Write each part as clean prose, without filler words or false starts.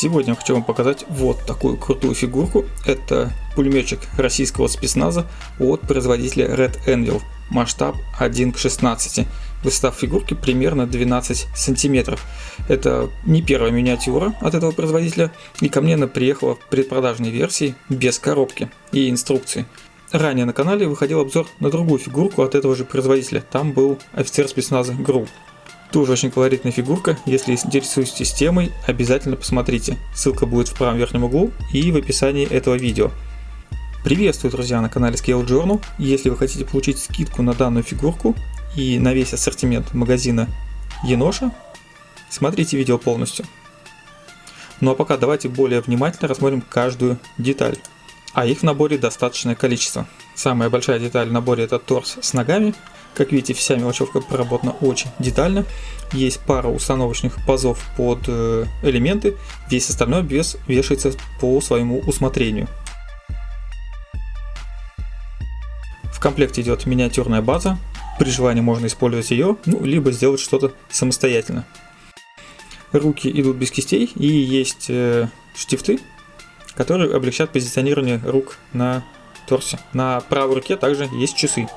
Сегодня я хочу вам показать вот такую крутую фигурку. Это пулеметчик российского спецназа от производителя Red Anvil. Масштаб 1 к 16. Высота фигурки примерно 12 сантиметров. Это не первая миниатюра от этого производителя, и ко мне она приехала в предпродажной версии без коробки и инструкции. Ранее на канале выходил обзор на другую фигурку от этого же производителя. Там был офицер спецназа ГРУ. Тоже очень колоритная фигурка. Если интересуетесь темой, обязательно посмотрите. Ссылка будет в правом верхнем углу и в описании этого видео. Приветствую, друзья, на канале Scale Journal. Если вы хотите получить скидку на данную фигурку и на весь ассортимент магазина Еноша, смотрите видео полностью. Ну а пока давайте более внимательно рассмотрим каждую деталь. А их в наборе достаточное количество. Самая большая деталь в наборе — это торс с ногами. Как видите, вся мелочевка проработана очень детально. Есть пара установочных пазов под элементы. Весь остальной обвес вешается по своему усмотрению. В комплекте идет миниатюрная база. При желании можно использовать ее, либо сделать что-то самостоятельно. Руки идут без кистей, и есть штифты, которые облегчат позиционирование рук на торсе. На правой руке также есть часы.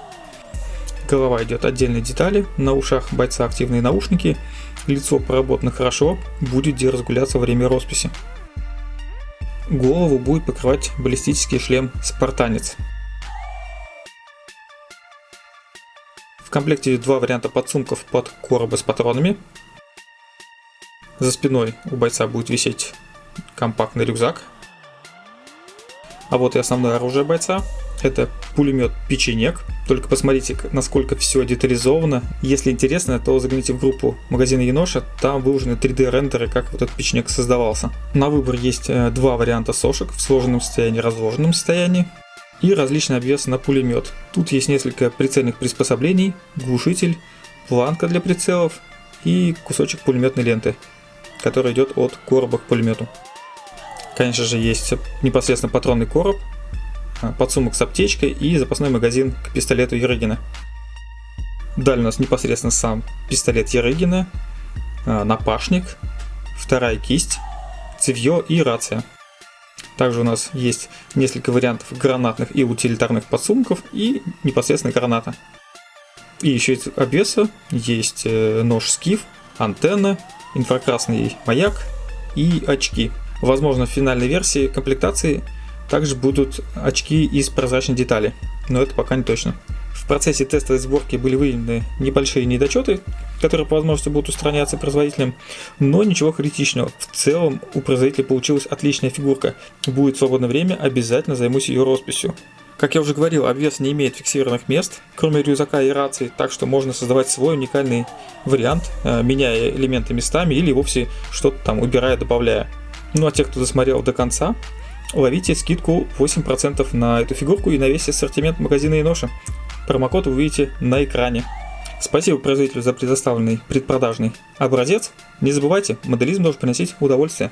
Голова идет отдельной детали, на ушах бойца активные наушники, лицо проработано хорошо, будет где разгуляться во время росписи. Голову будет покрывать баллистический шлем «Спартанец». В комплекте идет два варианта подсумков под коробы с патронами. За спиной у бойца будет висеть компактный рюкзак. А вот и основное оружие бойца. Это пулемет «Печенек». Только посмотрите, насколько все детализовано. Если интересно, то загляните в группу магазина Еноша. Там выложены 3D рендеры, как вот этот печенек создавался. На выбор есть два варианта сошек в сложенном состоянии, разложенном состоянии. И различный обвес на пулемет. Тут есть несколько прицельных приспособлений, глушитель, планка для прицелов и кусочек пулеметной ленты, который идет от короба к пулемету. Конечно же, есть непосредственно патронный короб, подсумок с аптечкой и запасной магазин к пистолету Ерыгина. Далее у нас непосредственно сам пистолет Ерыгина, напашник, вторая кисть, цевьё и рация. Также у нас есть несколько вариантов гранатных и утилитарных подсумков и непосредственно граната. И еще из обвеса есть нож-скиф, антенна, инфракрасный маяк и очки. Возможно, в финальной версии комплектации также будут очки из прозрачной детали, но это пока не точно. В процессе тестовой сборки были выявлены небольшие недочеты, которые по возможности будут устраняться производителем, но ничего критичного. В целом у производителя получилась отличная фигурка. Будет свободное время, обязательно займусь ее росписью. Как я уже говорил, обвес не имеет фиксированных мест, кроме рюкзака и рации, так что можно создавать свой уникальный вариант, меняя элементы местами или вовсе что-то там убирая, добавляя. Ну а те, кто досмотрел до конца, ловите скидку 8% на эту фигурку и на весь ассортимент магазина Еноша. Промокод вы увидите на экране. Спасибо производителю за предоставленный предпродажный образец. Не забывайте, моделизм должен приносить удовольствие.